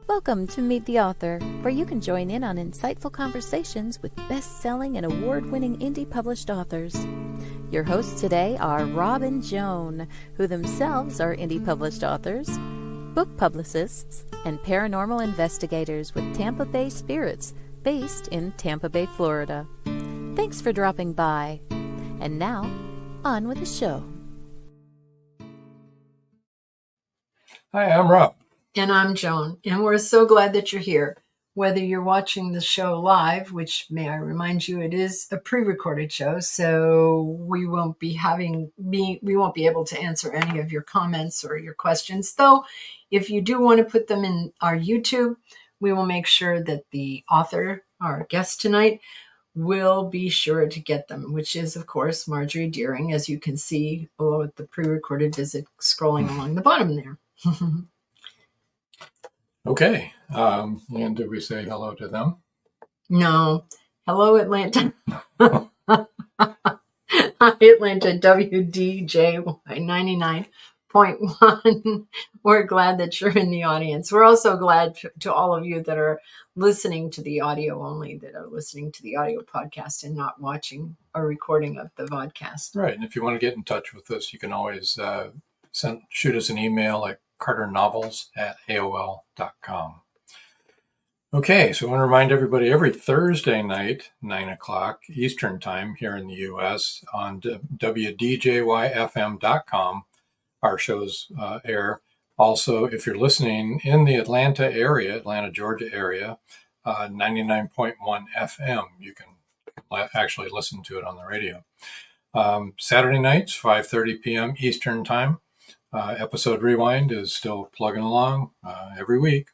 Welcome to Meet the Author, where you can join in on insightful conversations with best-selling and award-winning indie published authors. Your hosts today are Rob and Joan, who themselves are indie published authors, book publicists, and paranormal investigators with Tampa Bay Spirits, based in Tampa Bay, Florida. Thanks for dropping by. And now, on with the show. Hi, I'm Rob. And I'm Joan, and we're so glad that you're here. Whether you're watching the show live, which may I remind you, it is a pre-recorded show, so we won't be able to answer any of your comments or your questions. Though, if you do want to put them in our YouTube, we will make sure that the author, our guest tonight, will be sure to get them, which is, of course, Marjorie Doering, as you can see with the pre-recorded visit scrolling along the bottom there. Okay. And did we say hello to them? No. Hello, Atlanta. Hi, Atlanta, WDJY 99.1. We're glad that you're in the audience. We're also glad to all of you that are listening to the audio only, that are listening to the audio podcast and not watching a recording of the vodcast. Right. And if you want to get in touch with us, you can always shoot us an email at carternovels@aol.com. Okay, so I want to remind everybody every Thursday night, 9 o'clock Eastern Time here in the U.S. on WDJYFM.com, our shows air. Also, if you're listening in the Atlanta, Georgia area, 99.1 FM, you can actually listen to it on the radio. Saturday nights, 5:30 p.m. Eastern Time. Episode Rewind is still plugging along every week.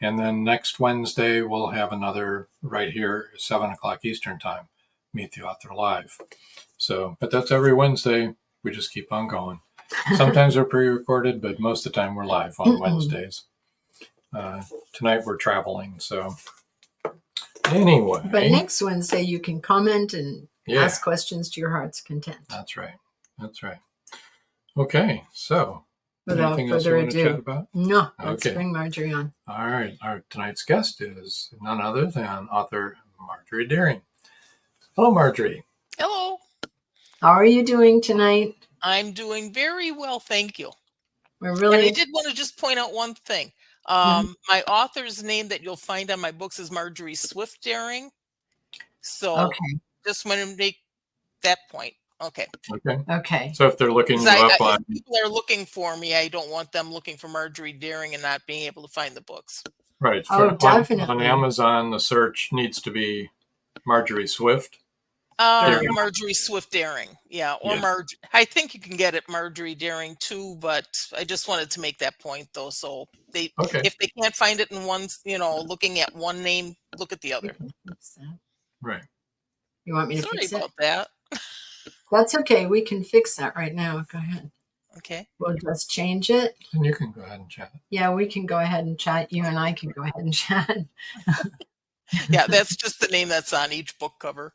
And then next Wednesday, we'll have another right here, 7 o'clock Eastern Time, Meet the Author Live. So, but that's every Wednesday. We just keep on going. Sometimes they're pre-recorded, but most of the time we're live on Wednesdays. Tonight we're traveling, so anyway. But next Wednesday, you can comment and ask questions to your heart's content. That's right. That's right. Okay, so without anything else further you want to ado, chat about? No, let's Okay. bring Marjorie on. All right, our tonight's guest is none other than author Marjorie Doering. Hello, Marjorie. Hello. How are you doing tonight? I'm doing very well, thank you. We're really. And I did want to just point out one thing. My author's name that you'll find on my books is Marjorie Swift Doering. So just want to make that point. Okay. So if they're looking you up on... If people are looking for me, I don't want them looking for Marjorie Doering and not being able to find the books. Right. Definitely. On Amazon, the search needs to be Marjorie Swift. Marjorie Swift Doering. Yeah. Or I think you can get it Marjorie Doering too, but I just wanted to make that point though. So if they can't find it in one, looking at one name, look at the other. Right. You want me to fix it? Sorry about that. That's okay. We can fix that right now. Go ahead. Okay. We'll just change it. And you can go ahead and chat. Yeah, we can go ahead and chat. You and I can go ahead and chat. Yeah, that's just the name that's on each book cover.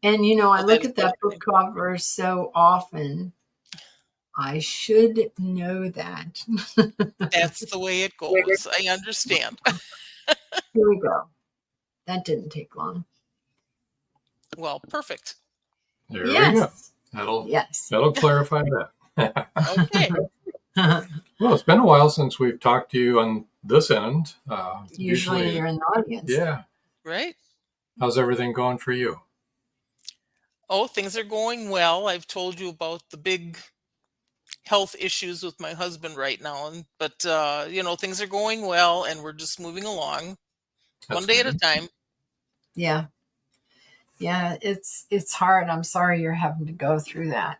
And, I look at that book cover so often. I should know that. That's the way it goes. I understand. Here we go. That didn't take long. Well, perfect. There we go. That'll clarify that. Okay. Well, it's been a while since we've talked to you on this end. Usually you're in the audience. Yeah. Right. How's everything going for you? Oh, things are going well. I've told you about the big health issues with my husband right now, but things are going well, and we're just moving along. That's one day good. at a time. Yeah. It's hard. I'm sorry you're having to go through that.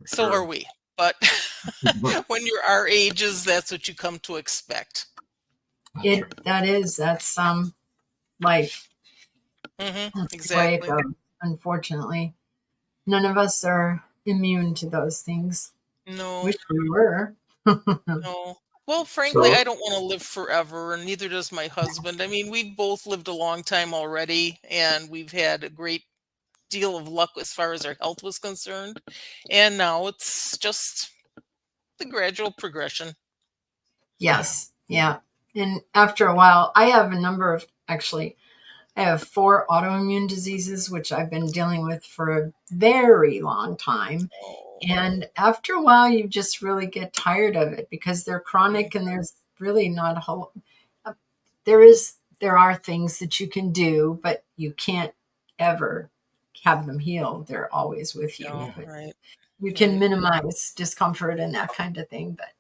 So are we. But when you're our ages, that's what you come to expect. That's life. Exactly. Life, unfortunately, none of us are immune to those things. No. Wish we were. No. Well, frankly, I don't want to live forever, and neither does my husband. I mean, we've both lived a long time already, and we've had a great deal of luck as far as our health was concerned. And now it's just the gradual progression. Yes. Yeah. And after a while, I have I have 4 autoimmune diseases, which I've been dealing with for a very long time. And after a while, you just really get tired of it because they're chronic, and there's really not a whole. There are things that you can do, but you can't ever have them healed. They're always with you. Oh, right. You can minimize discomfort and that kind of thing, but.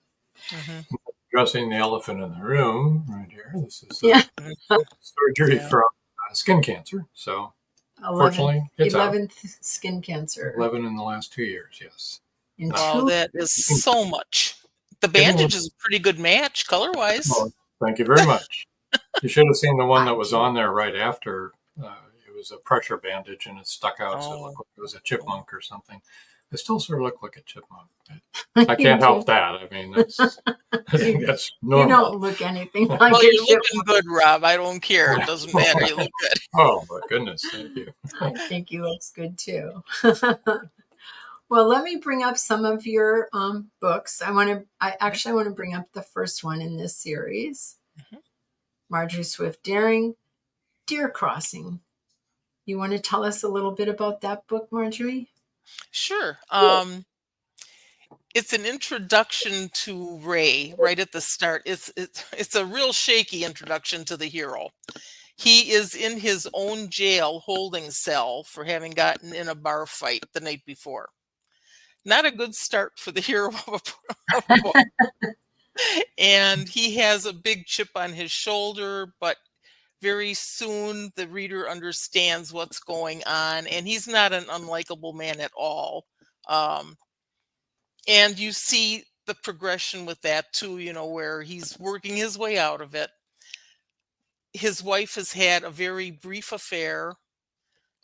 Addressing the elephant in the room right here. This is surgery from skin cancer. So, fortunately, it's 11th skin cancer. 11 in the last 2 years, yes. Wow, that is so much. The bandage is a pretty good match color-wise. Well, thank you very much. You should have seen the one that was on there right after. It was a pressure bandage, and it stuck out, so it looked like it was a chipmunk or something. I still sort of look like a chipmunk. I can't help that. I mean, I think that's normal. You don't look anything like well, you're looking good, Rob. I don't care. It doesn't matter. You look good. Oh, my goodness. Thank you. I think you look good, too. Well, let me bring up some of your books. I want to bring up the first one in this series. Marjorie Swift Doering, Deer Crossing. You want to tell us a little bit about that book, Marjorie? Sure. It's an introduction to Ray right at the start. It's a real shaky introduction to the hero. He is in his own jail holding cell for having gotten in a bar fight the night before. Not a good start for the hero of a book. And he has a big chip on his shoulder, but very soon the reader understands what's going on, and he's not an unlikable man at all. And you see the progression with that too, where he's working his way out of it. His wife has had a very brief affair.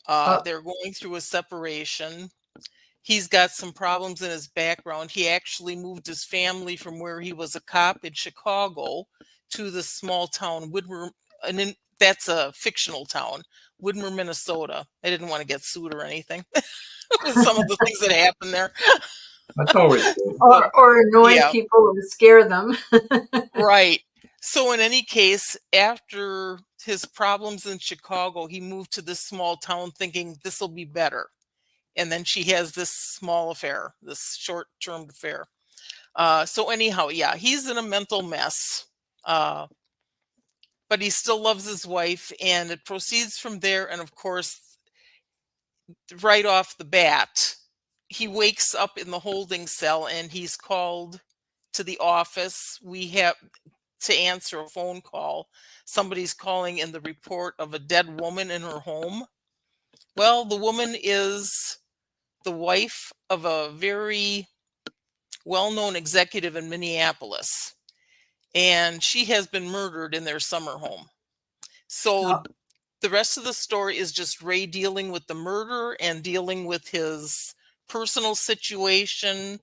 They're going through a separation. He's got some problems in his background. He actually moved his family from where he was a cop in Chicago to the small town Widmer, and that's a fictional town, Widmer, Minnesota. I didn't want to get sued or anything. Some of the things that happen there. That's always good. Or annoy people and scare them. Right. So in any case, after his problems in Chicago, he moved to this small town thinking this will be better. And then she has this small affair, this short-term affair. So anyhow, he's in a mental mess. But he still loves his wife, and it proceeds from there. And of course, right off the bat, he wakes up in the holding cell and he's called to the office. We have to answer a phone call. Somebody's calling in the report of a dead woman in her home. Well, the woman is the wife of a very well-known executive in Minneapolis, and she has been murdered in their summer home. So the rest of the story is just Ray dealing with the murder and dealing with his personal situation,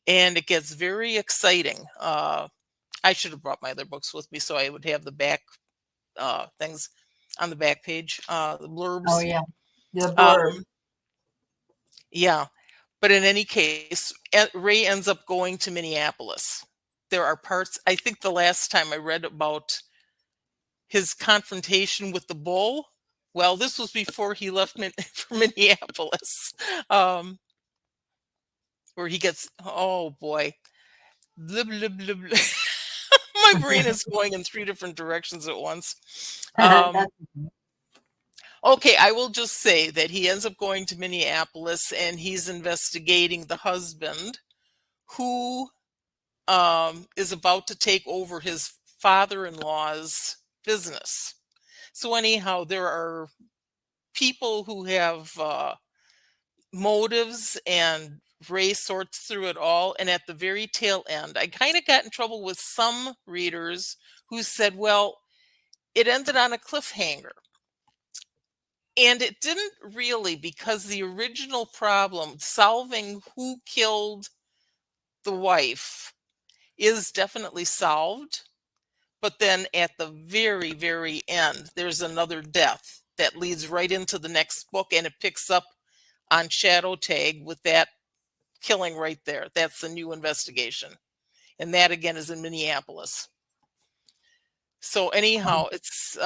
and it gets very exciting. I should have brought my other books with me so I would have the back things on the back page, the blurbs. Oh, yeah. The blurb. But in any case, Ray ends up going to Minneapolis. There are parts, I think the last time I read about his confrontation with the bull, well, this was before he left for Minneapolis, where he gets, oh boy, blah, blah, blah, blah. My brain is going in 3 different directions at once. Okay, I will just say that he ends up going to Minneapolis and he's investigating the husband who is about to take over his father-in-law's business. So anyhow, there are people who have motives, and Ray sorts through it all. And at the very tail end, I kind of got in trouble with some readers who said, well, it ended on a cliffhanger. And it didn't really, because the original problem, solving who killed the wife, is definitely solved. But then at the very, very end, there's another death that leads right into the next book, and it picks up on Shadow Tag with that killing right there. That's the new investigation. And that again is in Minneapolis. So anyhow, it's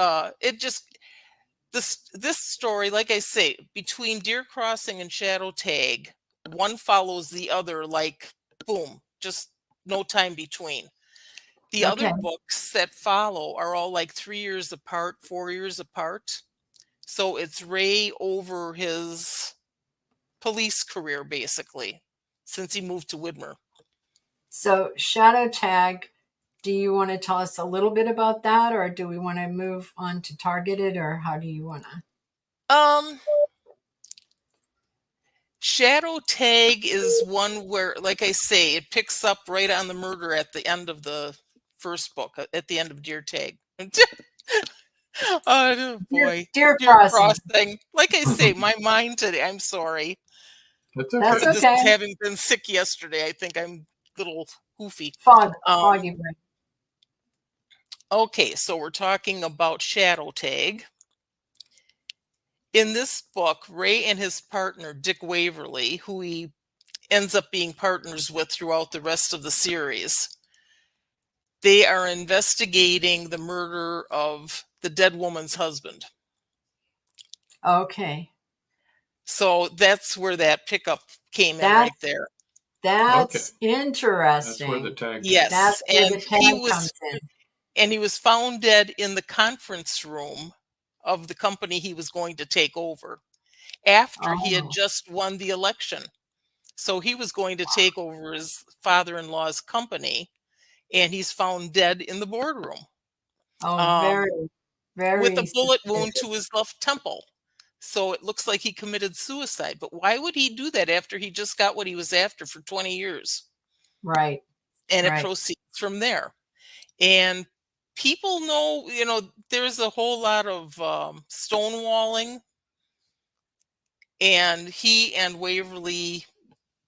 this story, like I say, between Deer Crossing and Shadow Tag, one follows the other like boom, just no time between. The other books that follow are all like 3 years apart, 4 years apart. So it's Ray over his police career, basically, since he moved to Widmer. So Shadow Tag, do you want to tell us a little bit about that, or do we want to move on to Targeted, or how do you want to? Shadow Tag is one where, like I say, it picks up right on the murder at the end of the first book, at the end of Deer Tag. Oh boy, Deer Crossing. Like I say, my mind today. I'm sorry. That's okay. That's okay. Having been sick yesterday, I think I'm a little goofy. Foggy brain. Okay, so we're talking about Shadow Tag. In this book, Ray and his partner, Dick Waverly, who he ends up being partners with throughout the rest of the series, they are investigating the murder of the dead woman's husband. Okay. So that's where that pickup came in right there. That's interesting. That's where the tag. Yes, that's where the tag comes in. And he was found dead in the conference room of the company he was going to take over after he had just won the election. So he was going to take over his father-in-law's company, and he's found dead in the boardroom. Very, very with a bullet wound to his left temple. So it looks like he committed suicide. But why would he do that after he just got what he was after for 20 years? Right. And it proceeds from there. And people know, there's a whole lot of stonewalling. And he and Waverly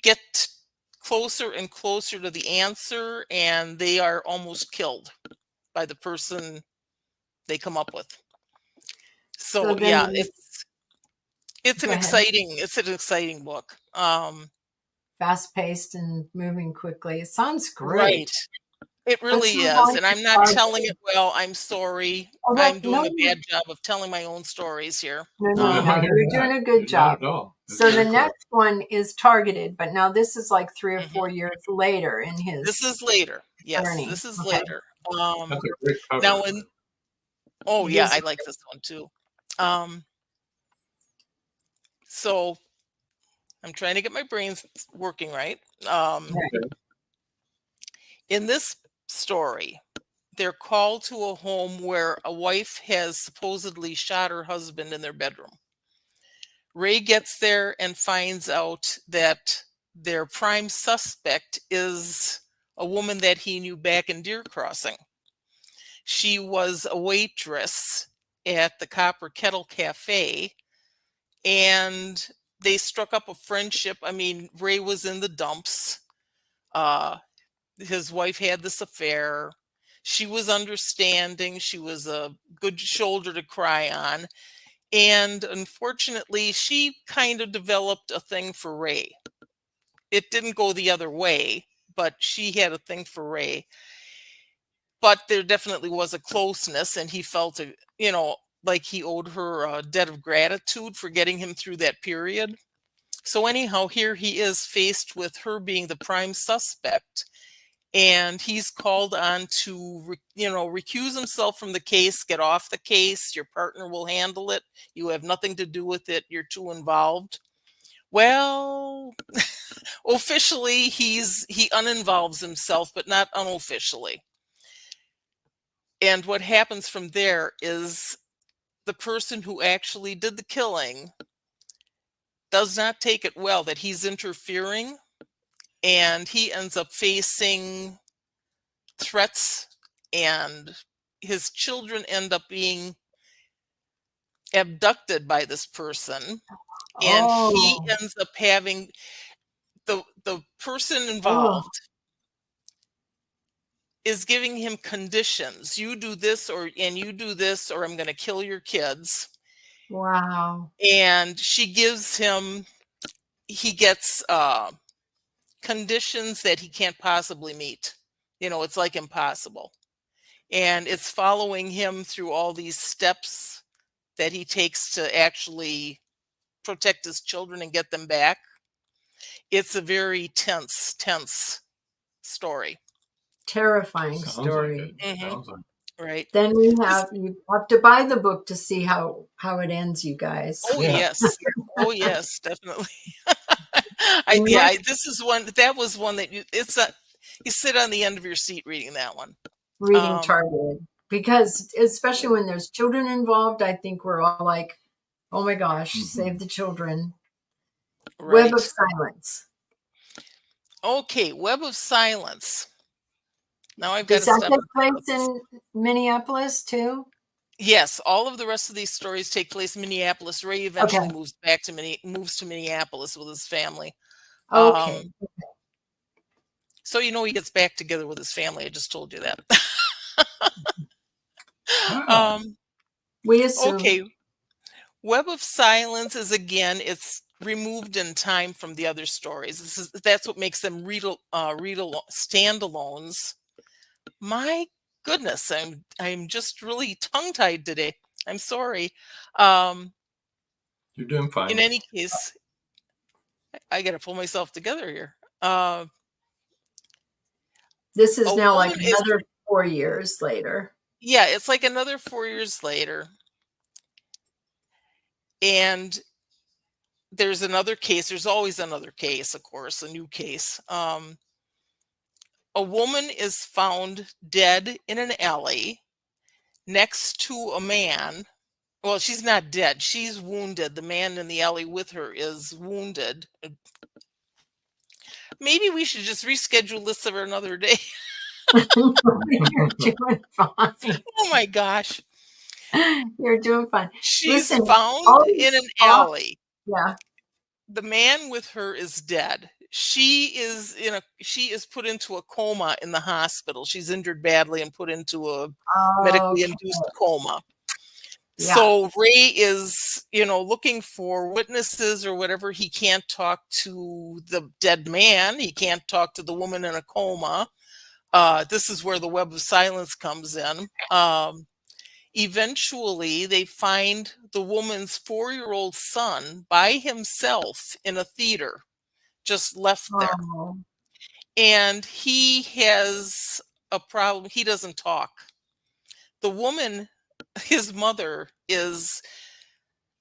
get closer and closer to the answer, and they are almost killed by the person they come up with. So yeah, it's an exciting book. Fast paced and moving quickly. It sounds great. Right. It really is. And I'm not telling it well. I'm sorry. I'm doing a bad job of telling my own stories here. No, you're doing a good job. So the next one is Targeted, but now this is like 3 or 4 years later in his. This is later. Yes, journey. This is later. That's a great cover. Now, yeah, I like this one too. So I'm trying to get my brains working right. In this story, they're called to a home where a wife has supposedly shot her husband in their bedroom. Ray gets there and finds out that their prime suspect is a woman that he knew back in Deer Crossing. She was a waitress at the Copper Kettle Cafe, and they struck up a friendship. I mean, Ray was in the dumps. His wife had this affair. She was understanding. She was a good shoulder to cry on. And unfortunately, she kind of developed a thing for Ray. It didn't go the other way, but she had a thing for Ray. But there definitely was a closeness, and he felt, like he owed her a debt of gratitude for getting him through that period. So anyhow, here he is faced with her being the prime suspect. and he's called on to, recuse himself from the case, get off the case. Your partner will handle it. You have nothing to do with it. You're too involved. Well, officially, he uninvolves himself, but not unofficially. And what happens from there is the person who actually did the killing does not take it well that he's interfering, and he ends up facing threats, and his children end up being abducted by this person, and he ends up having the person involved is giving him conditions. You do this, and you do this, or I'm going to kill your kids. Wow. And she gives him, he gets conditions that he can't possibly meet. It's like impossible. And it's following him through all these steps that he takes to actually protect his children and get them back. It's a very tense story. Terrifying story. Right. Then you have to buy the book to see how it ends, you guys. Oh yes. Oh yes, definitely. This is one that was one that you sit on the end of your seat reading that one. Reading targeted, because especially when there's children involved, I think we're all like, oh my gosh, save the children. Right. Web of Silence. Okay, Web of Silence. Now I've got to stop. Does that take place in Minneapolis too? Yes, all of the rest of these stories take place in Minneapolis. Ray eventually moves to Minneapolis with his family. Okay. So he gets back together with his family. I just told you that. We assume. Okay. Web of Silence is, again, it's removed in time from the other stories. That's what makes them standalones. My goodness, I'm just really tongue-tied today. I'm sorry. You're doing fine. In any case, I got to pull myself together here. This is now like another 4 years later. Yeah, it's like another 4 years later. And there's another case. There's always another case, of course, a new case. A woman is found dead in an alley next to a man. Well, she's not dead. She's wounded. The man in the alley with her is wounded. Maybe we should just reschedule this for another day. You're doing fine. Oh my gosh. You're doing fine. She's found in an alley. Yeah. The man with her is dead. She is put into a coma in the hospital. She's injured badly and put into a medically induced coma. Yeah. So Ray is, looking for witnesses or whatever. He can't talk to the dead man. He can't talk to the woman in a coma. This is where the Web of Silence comes in. Eventually, they find the woman's 4-year-old son by himself in a theater, just left there. And he has a problem. He doesn't talk. The woman, his mother,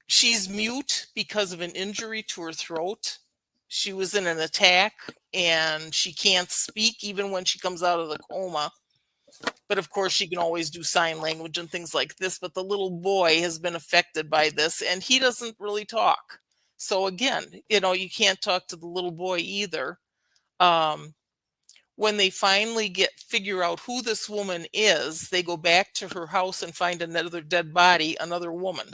she's mute because of an injury to her throat. She was in an attack and she can't speak even when she comes out of the coma. But of course, she can always do sign language and things like this. But the little boy has been affected by this and he doesn't really talk. So again, you can't talk to the little boy either. When they finally figure out who this woman is, they go back to her house and find another dead body, another woman.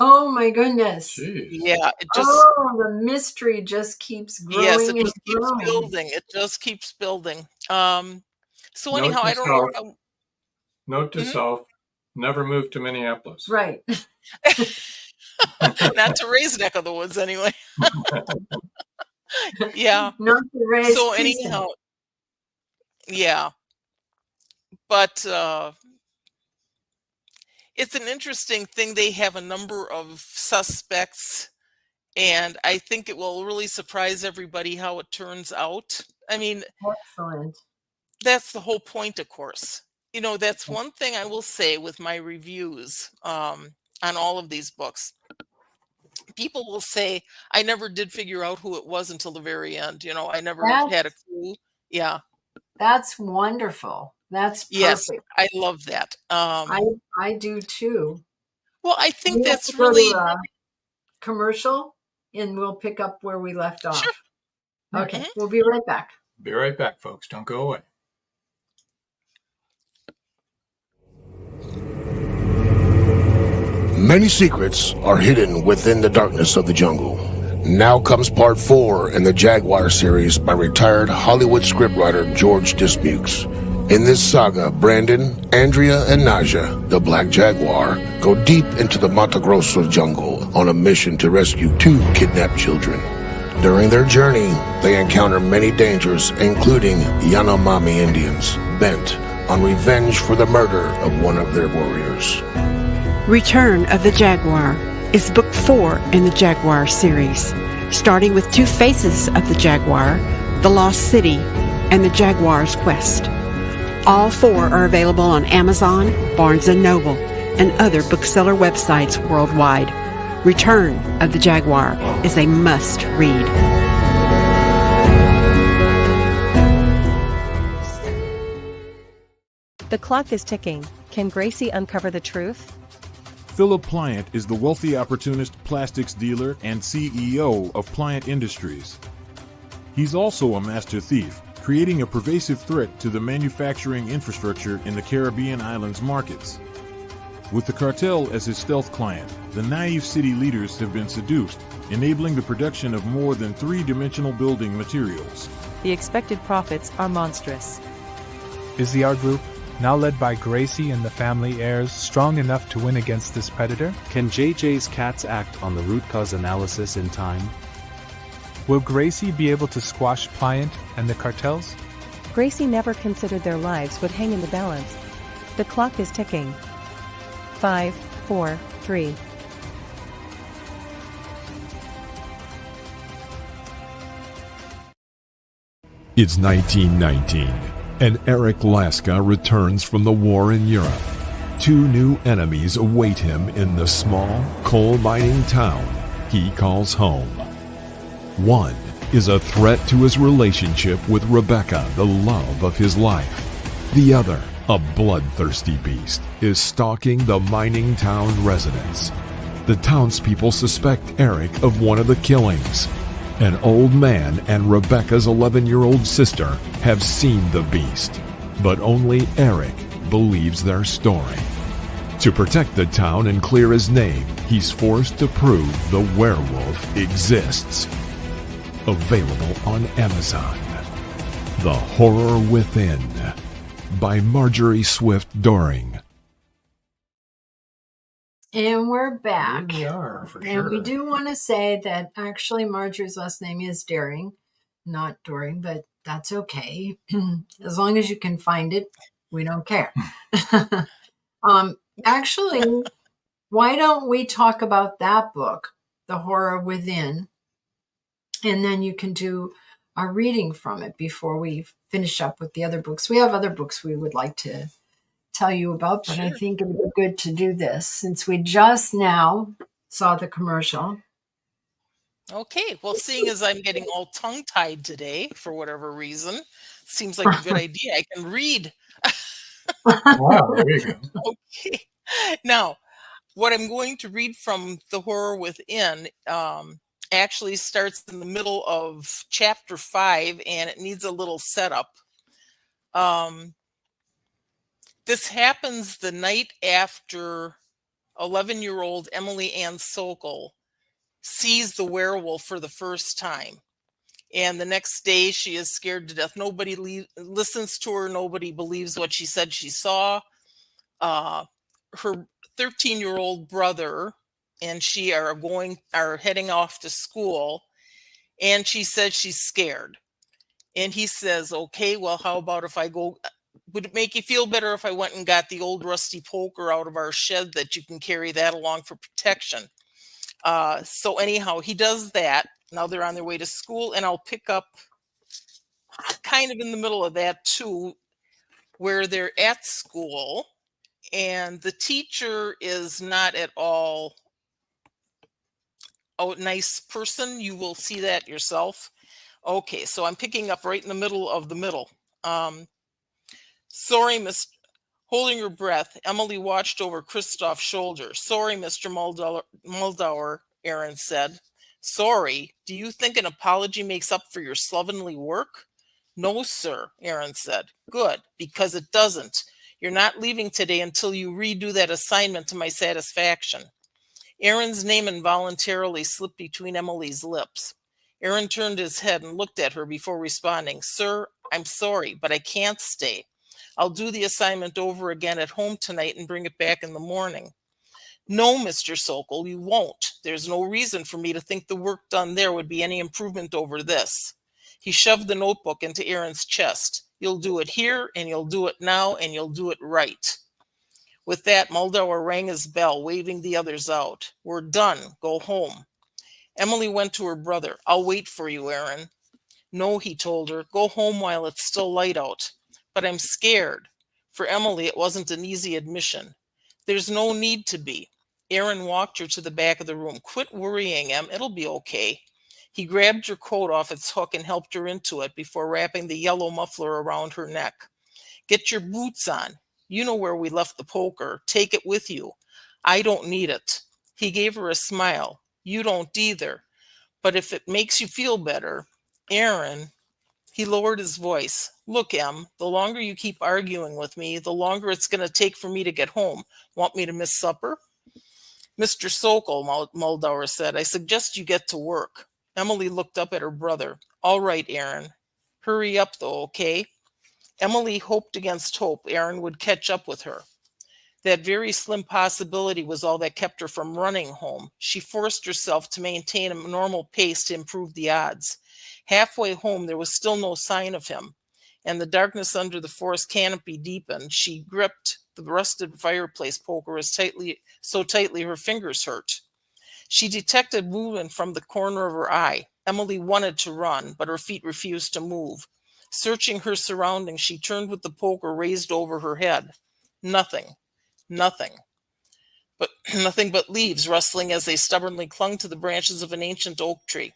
Oh my goodness. Jeez. Yeah. The mystery just keeps growing. Yes, it just keeps building. It just keeps building. So anyhow, I don't know. Note to self, never move to Minneapolis. Right. Not to Ray's neck of the woods anyway. Yeah. Not to Ray's. So anyhow, yeah. But it's an interesting thing. They have a number of suspects, and I think it will really surprise everybody how it turns out. I mean, excellent. that's the whole point, of course. You know, that's one thing I will say with my reviews on all of these books. People will say, I never did figure out who it was until the very end. You know, I never had a clue. Yeah. That's wonderful. That's perfect. Yes, I love that. I do too. Well, I think that's go really to a commercial, and we'll pick up where we left off. Sure. Okay, we'll be right back. Be right back, folks. Don't go away. Many secrets are hidden within the darkness of the jungle. Now comes part 4 in the Jaguar series by retired Hollywood scriptwriter George Dismukes. In this saga, Brandon, Andrea, and Naja, the Black Jaguar, go deep into the Mato Grosso jungle on a mission to rescue 2 kidnapped children. During their journey, they encounter many dangers, including Yanomami Indians, bent on revenge for the murder of one of their warriors. Return of the Jaguar is book 4 in the Jaguar series, starting with 2 faces of the Jaguar, the Lost City, and the Jaguar's Quest. All 4 are available on Amazon, Barnes & Noble, and other bookseller websites worldwide. Return of the Jaguar is a must-read. The clock is ticking. Can Gracie uncover the truth? Philip Pliant is the wealthy opportunist plastics dealer and CEO of Pliant Industries. He's also a master thief, creating a pervasive threat to the manufacturing infrastructure in the Caribbean islands markets. With the cartel as his stealth client, the naive city leaders have been seduced, enabling the production of more than 3-dimensional building materials. The expected profits are monstrous. Is the art group, now led by Gracie and the family heirs, strong enough to win against this predator? Can JJ's cats act on the root cause analysis in time? Will Gracie be able to squash Pliant and the cartels? Gracie never considered their lives would hang in the balance. The clock is ticking. 5, 4, 3. It's 1919, and Eric Laska returns from the war in Europe. 2 new enemies await him in the small, coal-mining town he calls home. One is a threat to his relationship with Rebecca, the love of his life. The other, a bloodthirsty beast, is stalking the mining town residents. The townspeople suspect Eric of one of the killings. An old man and Rebecca's 11-year-old sister have seen the beast, but only Eric believes their story. To protect the town and clear his name, he's forced to prove the werewolf exists. Available on Amazon. The Horror Within by Marjorie Swift Doering. And we're back. Here we are, for sure. And we do want to say that actually Marjorie's last name is Doering, not Doering, but that's okay. As long as you can find it, we don't care. Actually, why don't we talk about that book, The Horror Within, and then you can do a reading from it before we finish up with the other books. We have other books we would like to tell you about, but I think it would be good to do this since we just now saw the commercial. Okay, well, seeing as I'm getting all tongue-tied today for whatever reason, seems like a good idea. I can read. Wow, there you go. Okay, now what I'm going to read from The Horror Within actually starts in the middle of chapter 5, and it needs a little setup. This happens the night after 11-year-old Emily Ann Sokol sees the werewolf for the first time. And the next day she is scared to death. Nobody listens to her. Nobody believes what she said she saw. Her 13-year-old brother and she are heading off to school, and she says she's scared. And he says, okay, well, how about if I go, would it make you feel better if I went and got the old rusty poker out of our shed that you can carry that along for protection? So anyhow, he does that. Now they're on their way to school, and I'll pick up kind of in the middle of that too. where they're at school and the teacher is not at all a nice person. You will see that yourself. Okay, so I'm picking up right in the middle of the middle. Sorry, Miss. Holding her breath, Emily watched over Christoph's shoulder. Sorry, Mr. Muldaur, Aaron said. Sorry? Do you think an apology makes up for your slovenly work? No, sir, Aaron said. Good, because it doesn't. You're not leaving today until you redo that assignment to my satisfaction. Aaron's name involuntarily slipped between Emily's lips. Aaron turned his head and looked at her before responding. Sir, I'm sorry, but I can't stay. I'll do the assignment over again at home tonight and bring it back in the morning. No, Mr. Sokol, you won't. There's no reason for me to think the work done there would be any improvement over this. He shoved the notebook into Aaron's chest. You'll do it here, and you'll do it now, and you'll do it right. With that, Muldaur rang his bell, waving the others out. We're done. Go home. Emily went to her brother. I'll wait for you, Aaron. No, he told her. Go home while it's still light out. But I'm scared. For Emily, it wasn't an easy admission. There's no need to be. Aaron walked her to the back of the room. Quit worrying, Em. It'll be okay. He grabbed her coat off its hook and helped her into it before wrapping the yellow muffler around her neck. Get your boots on. You know where we left the poker. Take it with you. I don't need it. He gave her a smile. You don't either. But if it makes you feel better, Aaron... He lowered his voice. Look, Em, the longer you keep arguing with me, the longer it's going to take for me to get home. Want me to miss supper? Mr. Sokol, Muldaur said, I suggest you get to work. Emily looked up at her brother. All right, Aaron. Hurry up, though, okay? Emily hoped against hope Aaron would catch up with her. That very slim possibility was all that kept her from running home. She forced herself to maintain a normal pace to improve the odds. Halfway home, there was still no sign of him, and the darkness under the forest canopy deepened. She gripped the rusted fireplace poker so tightly her fingers hurt. She detected movement from the corner of her eye. Emily wanted to run, but her feet refused to move. Searching her surroundings, she turned with the poker raised over her head. Nothing. But nothing but leaves rustling as they stubbornly clung to the branches of an ancient oak tree.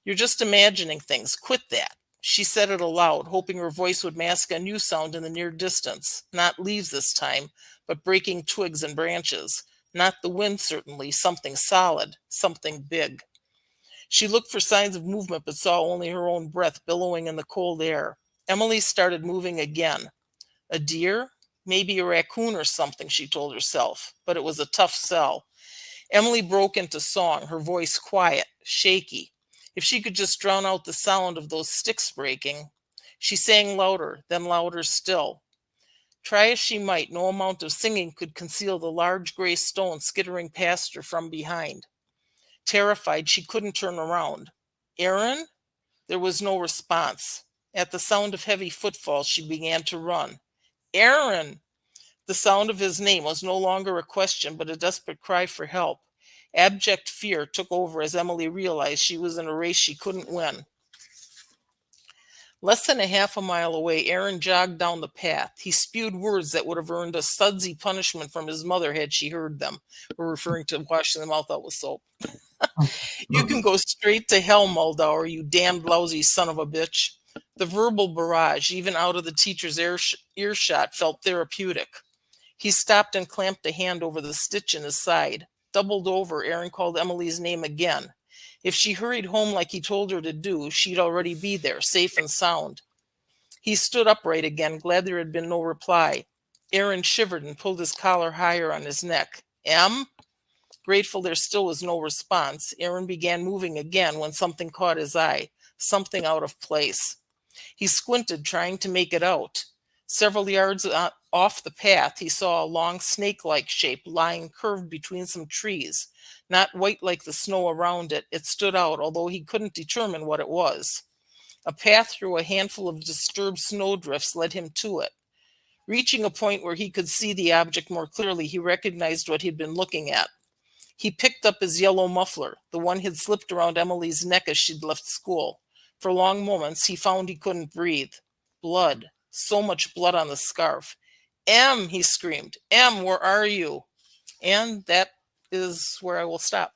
You're just imagining things. Quit that. She said it aloud, hoping her voice would mask a new sound in the near distance. Not leaves this time, but breaking twigs and branches. Not the wind, certainly. Something solid. Something big. She looked for signs of movement, but saw only her own breath billowing in the cold air. Emily started moving again. A deer? Maybe a raccoon or something, she told herself, but it was a tough sell. Emily broke into song, her voice quiet, shaky. If she could just drown out the sound of those sticks breaking. She sang louder, then louder still. Try as she might, no amount of singing could conceal the large gray stone skittering past her from behind. Terrified, she couldn't turn around. Aaron? There was no response. At the sound of heavy footfalls, she began to run. Aaron! The sound of his name was no longer a question, but a desperate cry for help. Abject fear took over as Emily realized she was in a race she couldn't win. Less than a half a mile away, Aaron jogged down the path. He spewed words that would have earned a sudsy punishment from his mother had she heard them. We're referring to washing the mouth out with soap. You can go straight to hell, Muldaur, you damned lousy son of a bitch. The verbal barrage, even out of the teacher's earshot, felt therapeutic. He stopped and clamped a hand over the stitch in his side. Doubled over, Aaron called Emily's name again. If she hurried home like he told her to do, she'd already be there, safe and sound. He stood upright again, glad there had been no reply. Aaron shivered and pulled his collar higher on his neck. Em? Grateful there still was no response, Aaron began moving again when something caught his eye, something out of place. He squinted, trying to make it out. Several yards off the path, he saw a long snake-like shape lying curved between some trees. Not white like the snow around it, it stood out, although he couldn't determine what it was. A path through a handful of disturbed snowdrifts led him to it. Reaching a point where he could see the object more clearly, he recognized what he'd been looking at. He picked up his yellow muffler, the one he'd slipped around Emily's neck as she'd left school. For long moments, he found he couldn't breathe. Blood. So much blood on the scarf. M, he screamed. M, where are you? And that is where I will stop.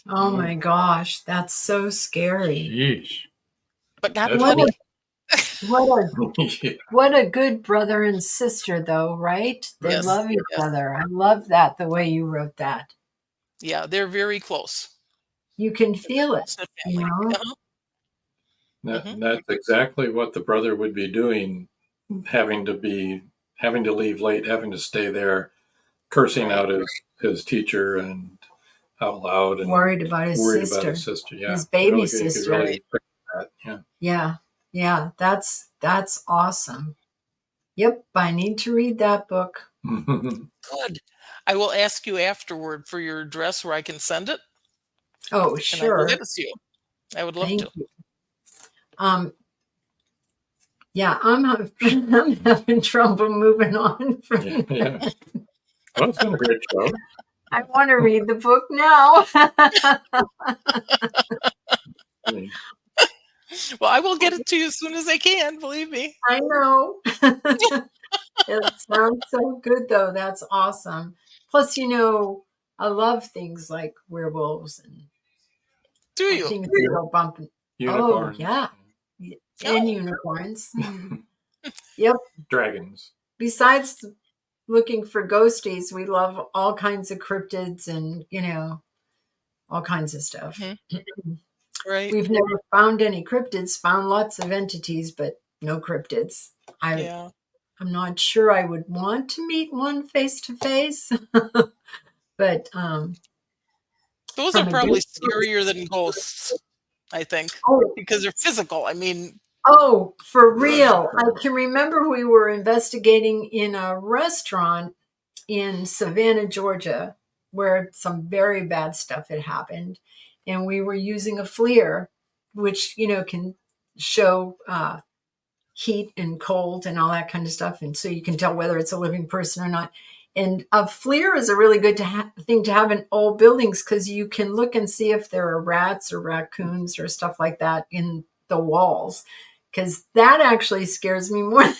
Oh my gosh, that's so scary. Yeesh. But not bloody. What a good brother and sister, though, right? They love each other. I love that, the way you wrote that. Yeah, they're very close. You can feel it. You know? That's exactly what the brother would be doing, having to leave late, having to stay there, cursing out his teacher and out loud, and worried about his sister. Yeah, his baby really, sister. Really Yeah. That's awesome. Yep, I need to read that book. Good. I will ask you afterward for your address where I can send it. Oh, sure. And I will get it to you. I would love to. You. Yeah, I'm having trouble moving on from that. Well, it's been a great show. I want to read the book now. Well, I will get it to you as soon as I can, believe me. I know. It sounds so good, though. That's awesome. Plus, I love things like werewolves and do you? Things that go bumping. Unicorns. Oh, yeah. And unicorns. Yep. Dragons. Besides looking for ghosties, we love all kinds of cryptids and, all kinds of stuff. Mm-hmm. Right. We've never found any cryptids, found lots of entities, but no cryptids. I'm not sure I would want to meet one face to face, but those are probably scarier than ghosts, I think, because they're physical. I mean, oh, for real. I can remember we were investigating in a restaurant in Savannah, Georgia, where some very bad stuff had happened. And we were using a FLIR, which, can show heat and cold and all that kind of stuff. And so you can tell whether it's a living person or not. And a FLIR is a really good thing to have in old buildings because you can look and see if there are rats or raccoons or stuff like that in the walls. Because that actually scares me more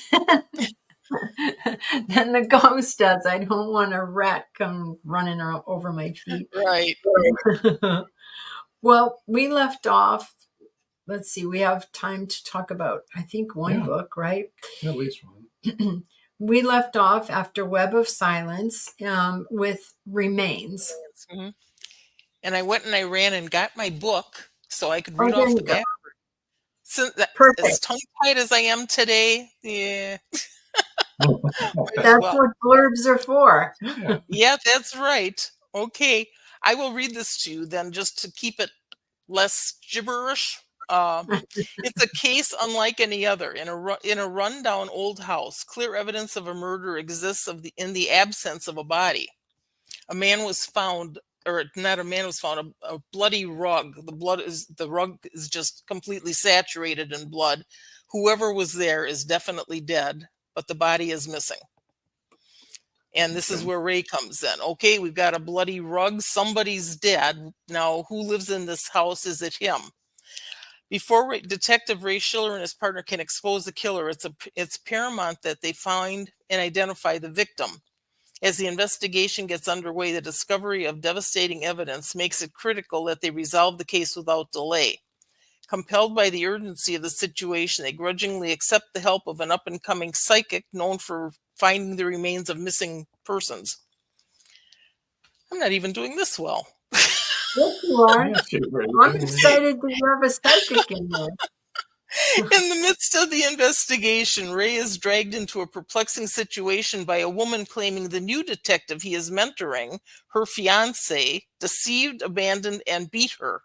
than the ghost does. I don't want a rat come running over my feet. Right. Well, we left off. Let's see. We have time to talk about, I think, one book, right? At least one. We left off after Web of Silence with Remains. Mm-hmm. And I went and I ran and got my book so I could read off the back. So as tongue-tied as I am today, That's what blurbs are for. Yeah, that's right. Okay. I will read this to you then just to keep it less gibberish. It's a case unlike any other. In a rundown old house, clear evidence of a murder exists in the absence of a body. A man was found, or not a man was found, a bloody rug. The rug is just completely saturated in blood. Whoever was there is definitely dead, but the body is missing. And this is where Ray comes in. Okay, we've got a bloody rug. Somebody's dead. Now, who lives in this house? Is it him? Before Detective Ray Schiller and his partner can expose the killer, it's paramount that they find and identify the victim. As the investigation gets underway, the discovery of devastating evidence makes it critical that they resolve the case without delay. Compelled by the urgency of the situation, they grudgingly accept the help of an up-and-coming psychic known for finding the remains of missing persons. I'm not even doing this well. Yes, you are. I'm excited to have a psychic in there. In the midst of the investigation, Ray is dragged into a perplexing situation by a woman claiming the new detective he is mentoring, her fiancé, deceived, abandoned, and beat her.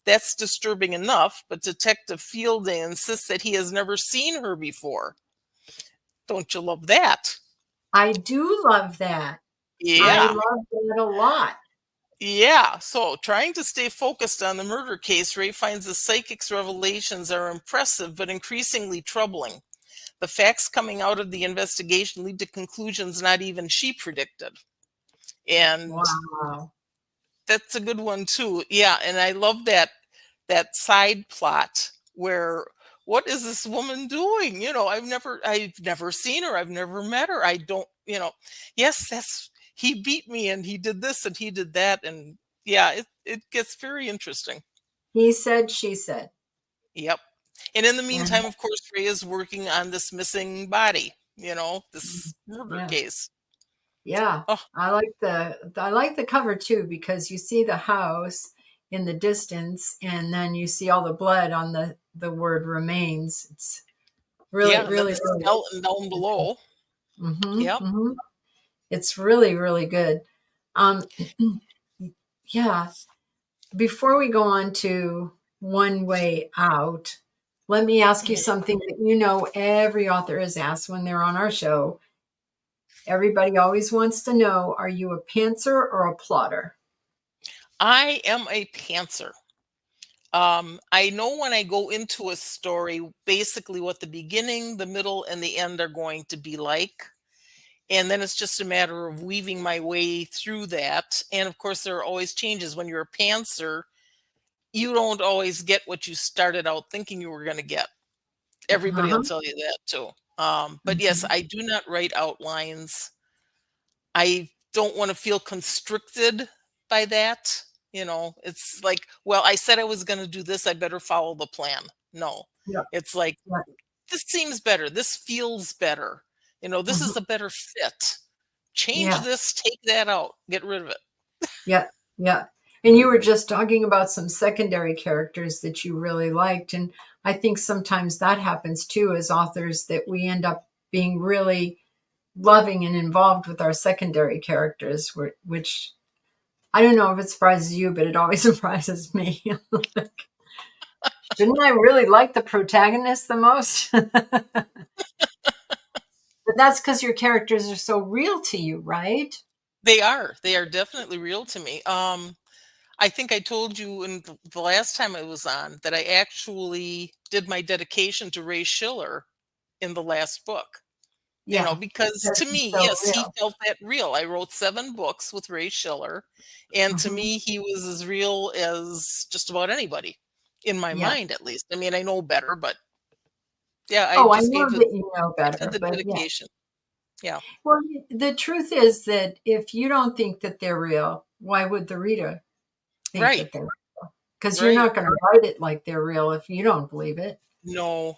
That's disturbing enough, but Detective Fielding insists that he has never seen her before. Don't you love that? I do love that. Yeah. I love that a lot. Yeah, so trying to stay focused on the murder case, Ray finds the psychic's revelations are impressive but increasingly troubling. The facts coming out of the investigation lead to conclusions not even she predicted. And wow. That's a good one too. Yeah, and I love that side plot where what is this woman doing? I've never seen her. I've never met her. I don't, yes, he beat me and he did this and he did that. And yeah, it gets very interesting. He said, she said. Yep. And in the meantime, of course, Ray is working on this missing body, this murder case. Yeah. Oh. I like the cover too, because you see the house in the distance and then you see all the blood on the word remains. It's really, really, really down below. Mm-hmm, yep. Mm-hmm. It's really, really good. Yeah. Before we go on to One Way Out, let me ask you something that every author is asked when they're on our show. Everybody always wants to know, are you a pantser or a plotter? I am a pantser. I know when I go into a story, basically what the beginning, the middle, and the end are going to be like. And then it's just a matter of weaving my way through that. And of course, there are always changes. When you're a pantser, you don't always get what you started out thinking you were going to get. Everybody will tell you that too. But yes, I do not write outlines. I don't want to feel constricted by that. It's like, well, I said I was going to do this. I better follow the plan. No, it's like, this seems better. This feels better. This is a better fit. Change this, take that out, get rid of it. Yeah. Yeah. And you were just talking about some secondary characters that you really liked. And I think sometimes that happens too as authors, that we end up being really loving and involved with our secondary characters, which I don't know if it surprises you, but it always surprises me. Shouldn't I really like the protagonist the most? But that's because your characters are so real to you, right? They are. They are definitely real to me. I think I told you in the last time I was on that I actually did my dedication to Ray Schiller in the last book. Yeah, because to me, yes, real. He felt that real. I wrote 7 books with Ray Schiller, and to me, he was as real as just about anybody in my mind, at least. I mean, I know better, but yeah, I know that you know better. The dedication. Yeah. Well, the truth is that if you don't think that they're real, why would the reader think that they're real? Because you're not going to write it like they're real if you don't believe it. No,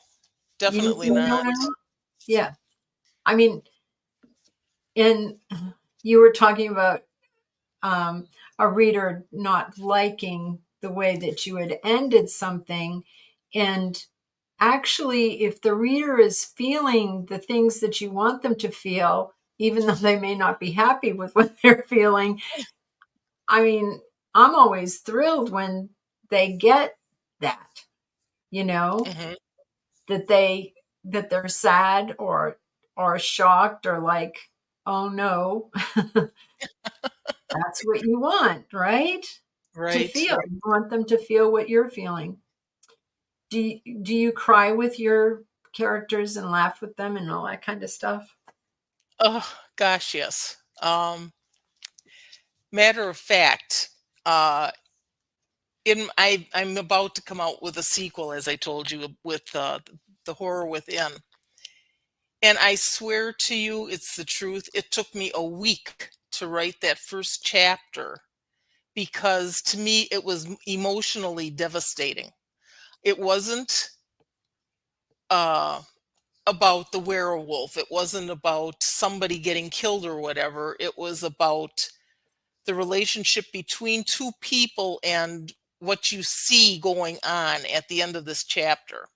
definitely not. Yeah. I mean, and you were talking about a reader not liking the way that you had ended something. And actually, if the reader is feeling the things that you want them to feel, even though they may not be happy with what they're feeling, I mean, I'm always thrilled when they get that, that they're sad or shocked or like, oh no, that's what you want, right? Right. To feel. You want them to feel what you're feeling. Do you cry with your characters and laugh with them and all that kind of stuff? Oh gosh, yes. Matter of fact, I'm about to come out with a sequel, as I told you, with the Horror Within. And I swear to you, it's the truth. It took me a week to write that first chapter because to me, it was emotionally devastating. It wasn't about the werewolf. It wasn't about somebody getting killed or whatever. It was about the relationship between 2 people and what you see going on at the end of this chapter.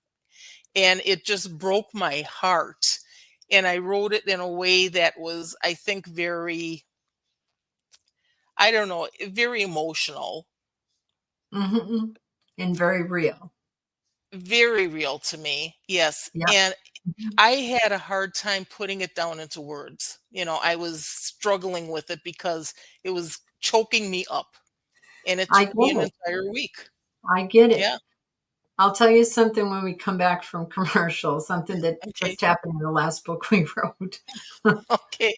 And it just broke my heart. And I wrote it in a way that was, I think, very, I don't know, very emotional. Mm-hmm. And very real. Very real to me, yes. Yep. And I had a hard time putting it down into words. I was struggling with it because it was choking me up. And it took me an entire week. I get it. Yeah. I'll tell you something when we come back from commercial, something that just happened in the last book we wrote. Okay.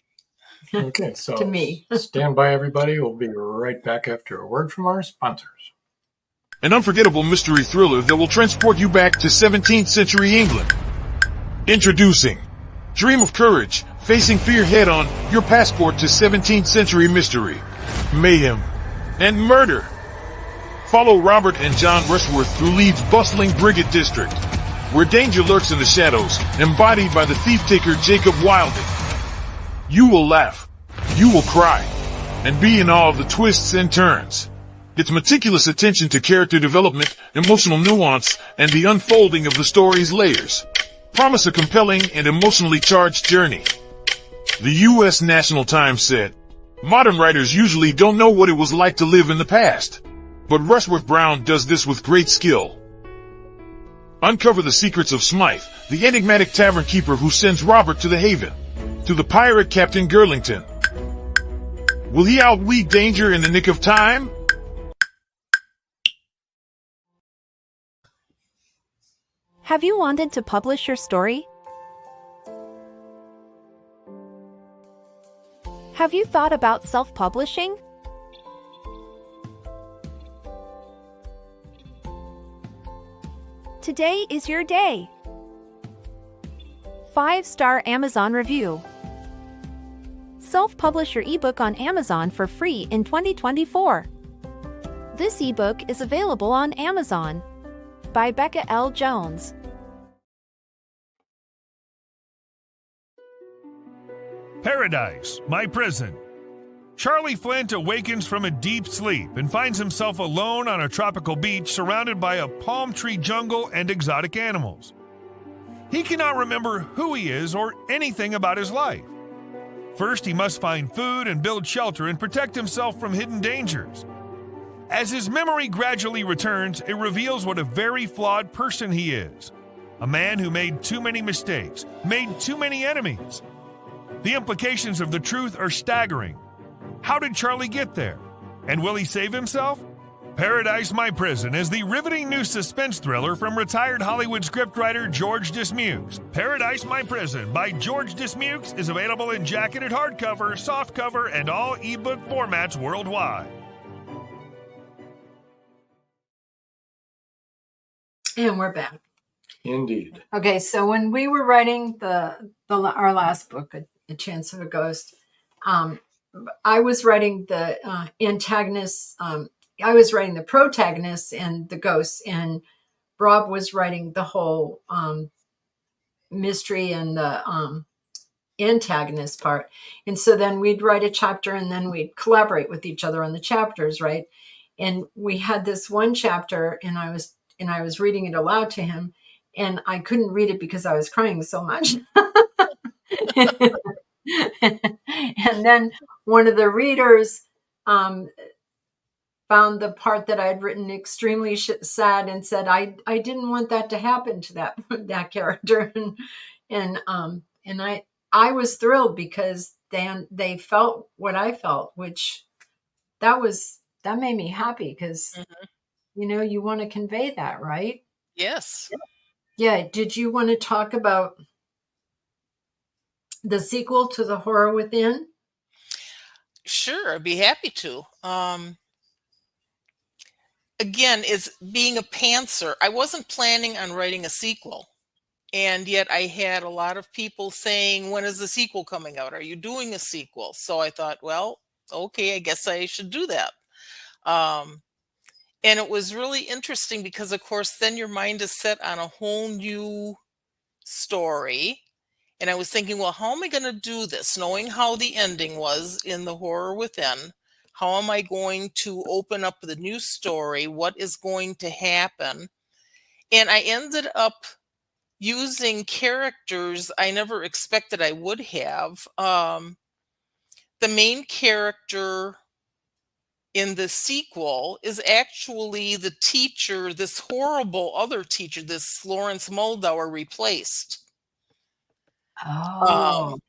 Okay, so to me. Stand by, everybody. We'll be right back after a word from our sponsors. an unforgettable mystery thriller that will transport you back to 17th century England. Introducing Dream of Courage, facing fear head-on, your passport to 17th century mystery, mayhem, and murder. Follow Robert and John Rushworth through Leeds' bustling Briggate district, where danger lurks in the shadows, embodied by the thief-taker Jacob Wilding. You will laugh, you will cry, and be in awe of the twists and turns. Its meticulous attention to character development, emotional nuance, and the unfolding of the story's layers promise a compelling and emotionally charged journey. The U.S. National Times said, "Modern writers usually don't know what it was like to live in the past, but Rushworth Brown does this with great skill." Uncover the secrets of Smythe, the enigmatic tavern keeper who sends Robert to the Haven, to the pirate Captain Girlington. Will he outweed danger in the nick of time? Have you wanted to publish your story? Have you thought about self-publishing? Today is your day. 5-star Amazon review. Self-publish your ebook on Amazon for free in 2024. This ebook is available on Amazon. By Becca L. Jones. Paradise, my prison. Charlie Flint awakens from a deep sleep and finds himself alone on a tropical beach surrounded by a palm tree jungle and exotic animals. He cannot remember who he is or anything about his life. First, he must find food and build shelter and protect himself from hidden dangers. As his memory gradually returns, it reveals what a very flawed person he is. A man who made too many mistakes, made too many enemies. The implications of the truth are staggering. How did Charlie get there? And will he save himself? Paradise, My Prison is the riveting new suspense thriller from retired Hollywood scriptwriter George Dismukes. Paradise, My Prison by George Dismukes is available in jacketed hardcover, softcover, and all ebook formats worldwide. And we're back. Indeed. Okay, so when we were writing our last book, A Chance of a Ghost, I was writing the antagonists. I was writing the protagonists and the ghosts, and Rob was writing the whole mystery and the antagonist part. And so then we'd write a chapter, and then we'd collaborate with each other on the chapters, right? And we had this one chapter, and I was reading it aloud to him, and I couldn't read it because I was crying so much. And then one of the readers found the part that I'd written extremely sad and said, I didn't want that to happen to that character. And I was thrilled because they felt what I felt, which that made me happy because, you want to convey that, right? Yes. Yeah. Did you want to talk about the sequel to The Horror Within? Sure, I'd be happy to. Again, it's being a pantser. I wasn't planning on writing a sequel. And yet I had a lot of people saying, when is the sequel coming out? Are you doing a sequel? So I thought, well, okay, I guess I should do that. And it was really interesting because, of course, then your mind is set on a whole new story. And I was thinking, well, how am I going to do this? Knowing how the ending was in The Horror Within, how am I going to open up the new story? What is going to happen? And I ended up using characters I never expected I would have. The main character in the sequel is actually the teacher, this horrible other teacher, this Lawrence Muldower replaced. Oh.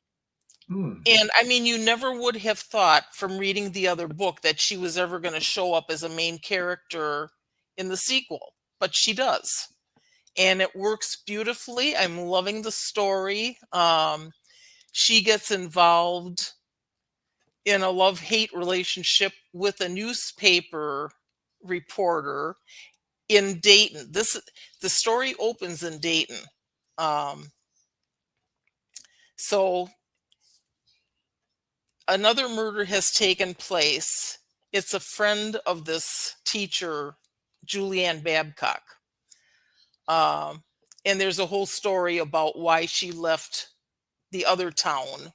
And I mean, you never would have thought from reading the other book that she was ever going to show up as a main character in the sequel, but she does. And it works beautifully. I'm loving the story. She gets involved in a love-hate relationship with a newspaper reporter. in Dayton. The story opens in Dayton. So another murder has taken place. It's a friend of this teacher, Julianne Babcock. And there's a whole story about why she left the other town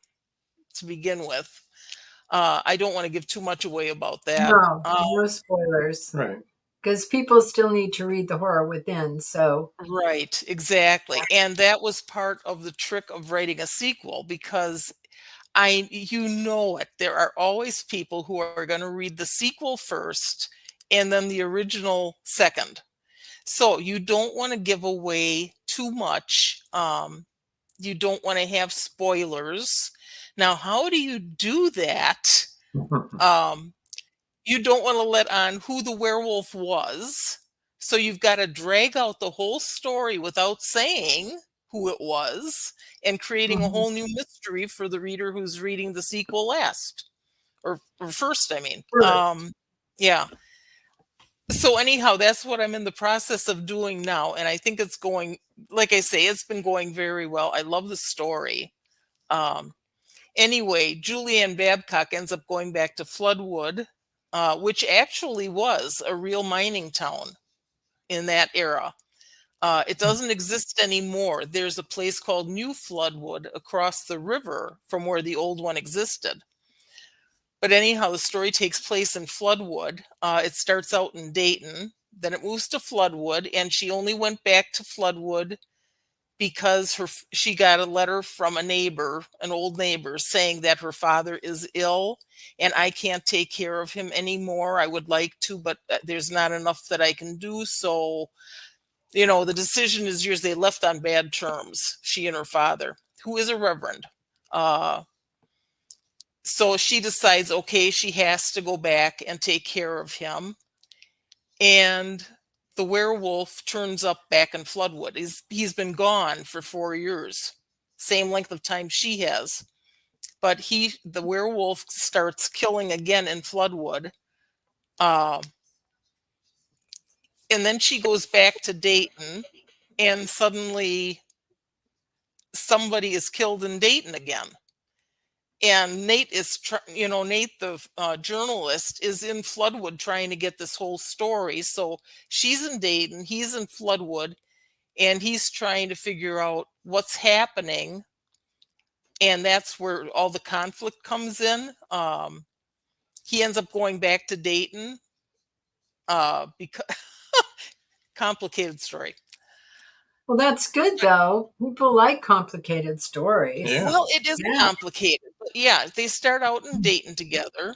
to begin with. I don't want to give too much away about that. No spoilers. Right. Because people still need to read The Horror Within, so. Right, exactly. And that was part of the trick of writing a sequel, because you know it. There are always people who are going to read the sequel first and then the original second. So you don't want to give away too much. You don't want to have spoilers. Now, how do you do that? You don't want to let on who the werewolf was. So you've got to drag out the whole story without saying who it was and creating a whole new mystery for the reader who's reading the sequel last. Or first, I mean. Yeah. So anyhow, that's what I'm in the process of doing now. And I think it's going, like I say, it's been going very well. I love the story. Anyway, Julianne Babcock ends up going back to Floodwood, which actually was a real mining town in that era. It doesn't exist anymore. There's a place called New Floodwood across the river from where the old one existed. But anyhow, the story takes place in Floodwood. It starts out in Dayton, then it moves to Floodwood, and she only went back to Floodwood because she got a letter from a neighbor, an old neighbor, saying that her father is ill and I can't take care of him anymore. I would like to, but there's not enough that I can do. So, you know, the decision is yours. They left on bad terms, she and her father, who is a reverend. So she decides, okay, she has to go back and take care of him. And the werewolf turns up back in Floodwood. He's been gone for 4 years, same length of time she has. But the werewolf starts killing again in Floodwood. And then she goes back to Dayton, and suddenly somebody is killed in Dayton again. And Nate Nate, the journalist, is in Floodwood trying to get this whole story. So she's in Dayton, he's in Floodwood, and he's trying to figure out what's happening. And that's where all the conflict comes in. He ends up going back to Dayton because complicated story. Well, that's good, though. People like complicated stories. Yeah. Well, it is complicated. But yeah, they start out in Dayton together.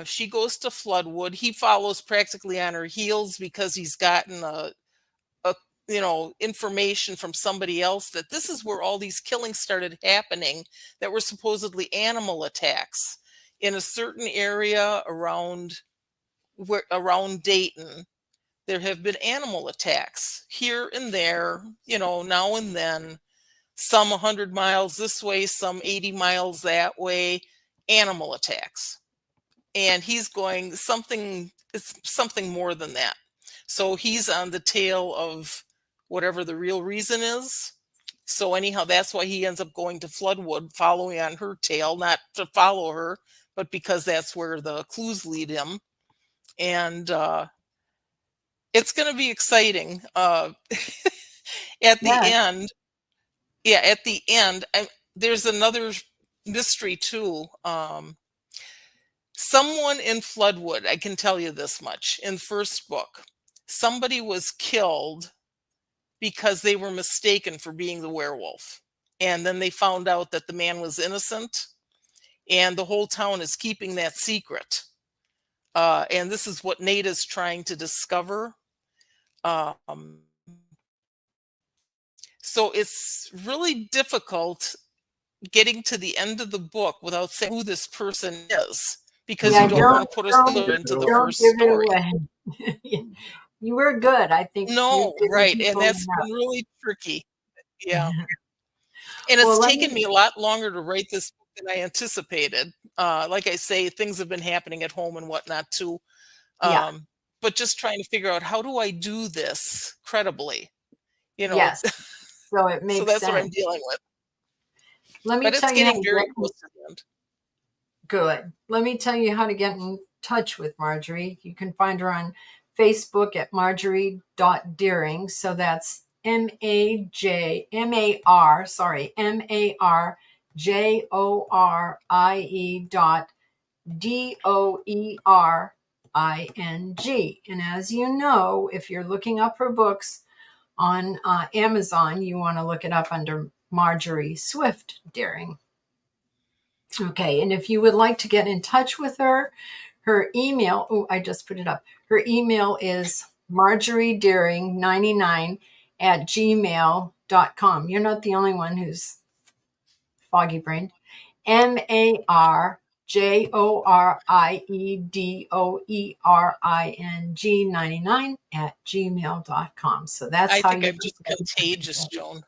She goes to Floodwood. He follows practically on her heels because he's gotten information from somebody else that this is where all these killings started happening that were supposedly animal attacks in a certain area around Dayton. There have been animal attacks here and there, now and then, some 100 miles this way, some 80 miles that way, animal attacks. And he's going, it's something more than that. So he's on the tail of whatever the real reason is. So anyhow, that's why he ends up going to Floodwood, following on her tail, not to follow her, but because that's where the clues lead him. And it's going to be exciting. At the end, there's another mystery too. Someone in Floodwood, I can tell you this much, in the first book, somebody was killed because they were mistaken for being the werewolf. And then they found out that the man was innocent, and the whole town is keeping that secret. And this is what Nate is trying to discover. So it's really difficult getting to the end of the book without saying who this person is, because you don't want to put us into the first story. You were good, I think. No, right, and that's been really tricky. Yeah. And it's taken me a lot longer to write this book than I anticipated. Like I say, things have been happening at home and whatnot too. but just trying to figure out, how do I do this credibly? Yes. So it makes so that's sense. what I'm dealing with. Let me But tell it's you how getting to very get close to the end. Good. Let me tell you how to get in touch with Marjorie. You can find her on Facebook at marjorie.doering. So that's MARJORIE.DOERING. And as you know, if you're looking up her books on Amazon, you want to look it up under Marjorie Swift Doering. Okay, and if you would like to get in touch with her, her email, I just put it up. Her email is marjoriedoering99@gmail.com. You're not the only one who's foggy brained. MARJORIEDOERING99@gmail.com. So that's I how think you I'm just contagious, Joan.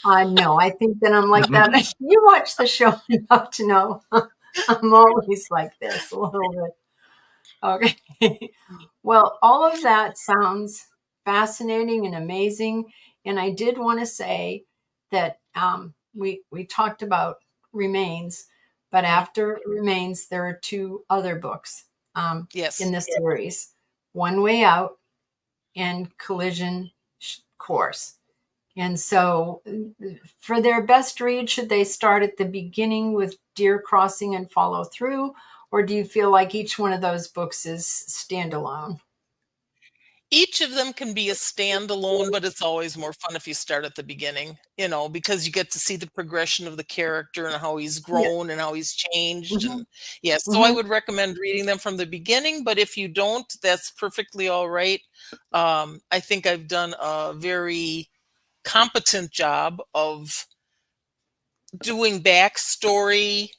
no, I think that I'm like that. You watch the show enough to know I'm always like this a little bit. Okay. Well, all of that sounds fascinating and amazing. And I did want to say that we talked about Remains, but after Remains, there are 2 other books Yes. in the series, One Way Out and Collision Course. And so for their best read, should they start at the beginning with Deer Crossing and follow through? Or do you feel like each one of those books is standalone? Each of them can be a standalone, but it's always more fun if you start at the beginning, because you get to see the progression of the character and how he's grown and how he's changed. Mm-hmm. And yes, so I would recommend reading them from the beginning, but if you don't, that's perfectly all right. I think I've done a very competent job of doing backstory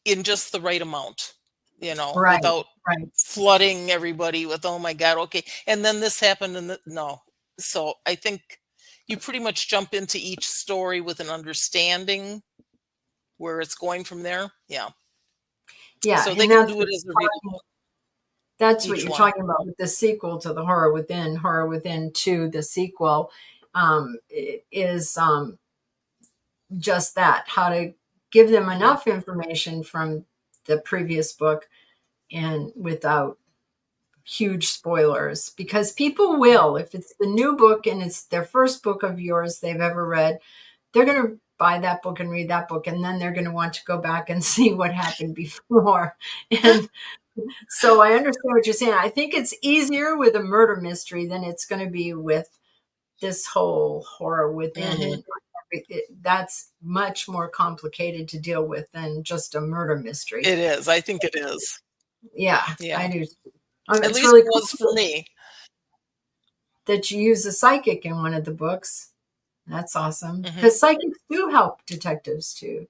in just the right amount, without flooding everybody with, oh my God, okay. And then this happened and no. So I think you pretty much jump into each story with an understanding where it's going from there. Yeah. Yeah. So they can do it as a readable. That's what you're talking about with the sequel to the Horror Within 2, the sequel is just that, how to give them enough information from the previous book and without huge spoilers, because people will, if it's the new book and it's their first book of yours they've ever read, they're going to buy that book and read that book, and then they're going to want to go back and see what happened before. And so I understand what you're saying. I think it's easier with a murder mystery than it's going to be with this whole Horror Within. And that's much more complicated to deal with than just a murder mystery. It is. I think it is. Yeah. I do. At least really it was for me. That you use a psychic in one of the books. That's awesome. Because psychics do help detectives too.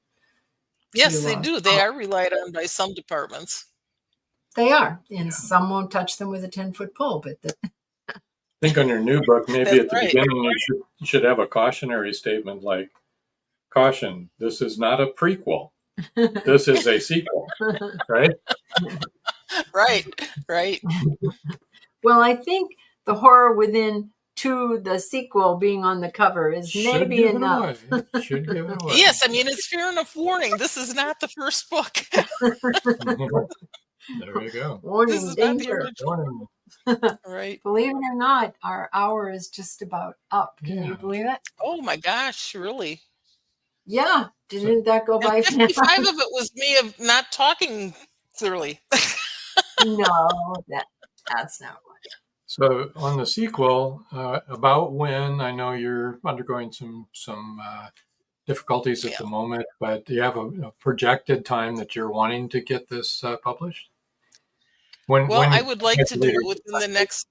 Yes, they do. They are relied on by some departments. They are. And some won't touch them with a 10-foot pole. But I think on your new book, maybe at the beginning, you should have a cautionary statement like, caution, this is not a prequel. This is a sequel, right? Right. Well, I think the Horror Within 2, the sequel, being on the cover is maybe enough. Should give it away. Yes, I mean, it's fair enough warning. This is not the first book. There we go. Warning, danger. Warning. Right. Believe it or not, our hour is just about up. Can you believe it? Oh my gosh, really? Yeah. Didn't that go by fast? 55 of it was me of not talking clearly. No, that's not right. So on the sequel, about when, I know you're undergoing some difficulties at the moment, but do you have a projected time that you're wanting to get this published? I would like to do it within the next.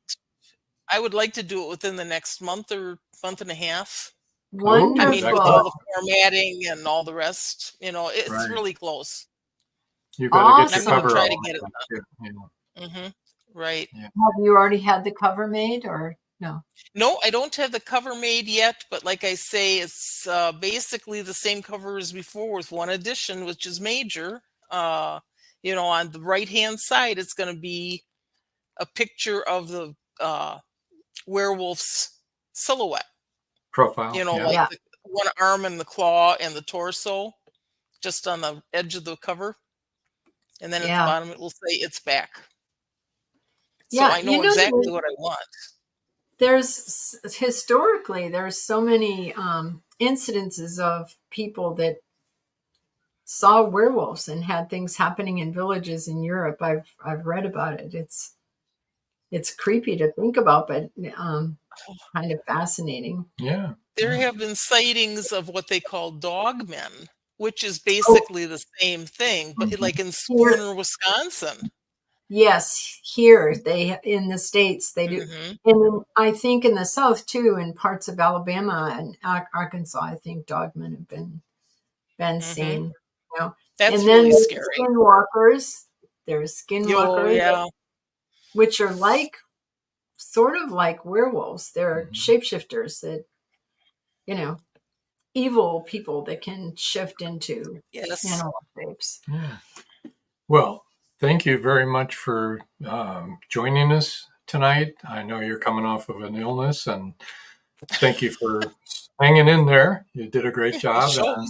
I would like to do it within the next month or month and a half. Wonderful. I mean, with all the formatting and all the rest, it's really close. You got to get the I'm cover. Try to get it done. Right. Yeah. Have you already had the cover made or no? No, I don't have the cover made yet, but like I say, it's basically the same cover as before with one addition, which is major. On the right-hand side, it's going to be a picture of the werewolf's silhouette. Profile. Like the one arm and the claw and the torso, just on the edge of the cover. And then at the bottom it will say it's back. So I know exactly what I want. There's historically, there's so many incidences of people that saw werewolves and had things happening in villages in Europe. I've read about it. It's creepy to think about, but kind of fascinating. Yeah. There have been sightings of what they call dogmen, which is basically the same thing, but like in Springer, Wisconsin. Yes, here in the States they do, and I think in the South too, in parts of Alabama and Arkansas, I think dogmen have been seen. That's and then really scary. Skinwalkers. There's skinwalkers, Oh, which are sort of like werewolves. They're shapeshifters that, evil people that can shift into animal shapes. Yeah. Well, thank you very much for joining us tonight. I know you're coming off of an illness, and thank you for hanging in there. You did a great job, and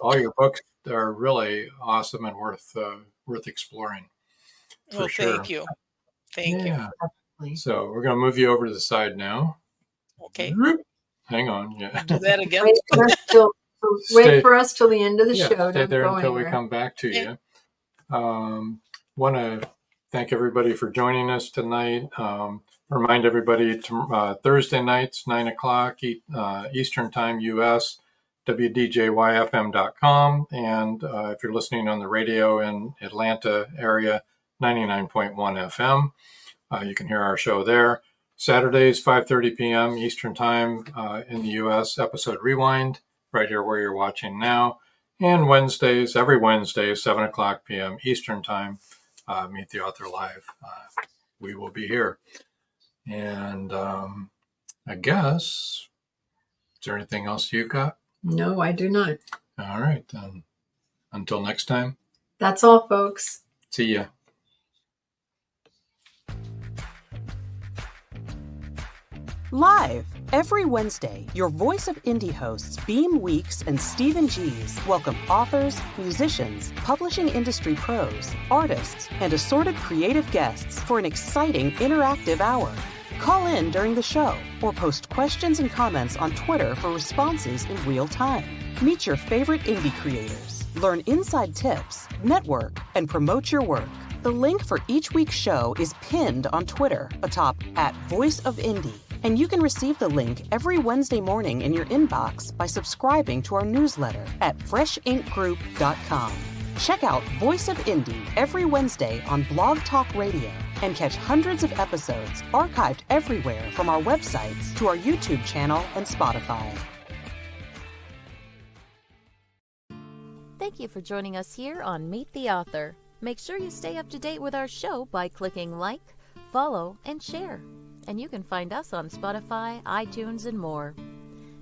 all your books are really awesome and worth exploring. Well, thank you. Thank you. So we're going to move you over to the side now. Okay. Hang on. Yeah. Do that again. Wait for us till the end of the show. Stay there until we come back to you. Want to thank everybody for joining us tonight. Remind everybody Thursday nights, 9 o'clock Eastern Time, US, WDJYFM.com. And if you're listening on the radio in Atlanta area, 99.1 FM. You can hear our show there. Saturdays, 5:30 p.m. Eastern Time in the US, episode Rewind, right here where you're watching now. And Wednesdays, every Wednesday, 7 o'clock p.m. Eastern Time, Meet the Author Live. We will be here. And I guess, is there anything else you've got? No, I do not. All right, then. Until next time. That's all, folks. See ya. Live every Wednesday, your Voice of Indie hosts Beam Weeks and Stephen Gees welcome authors, musicians, publishing industry pros, artists, and assorted creative guests for an exciting interactive hour. Call in during the show or post questions and comments on Twitter for responses in real time. Meet your favorite indie creators, learn inside tips, network, and promote your work. The link for each week's show is pinned on Twitter atop @VoiceOfIndie. And you can receive the link every Wednesday morning in your inbox by subscribing to our newsletter at freshinkgroup.com. Check out Voice of Indie every Wednesday on Blog Talk Radio and catch hundreds of episodes archived everywhere from our websites to our YouTube channel and Spotify. Thank you for joining us here on Meet the Author. Make sure you stay up to date with our show by clicking like, follow, and share. And you can find us on Spotify, iTunes, and more.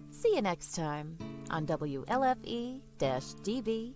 See you next time on WLFE-DV.com.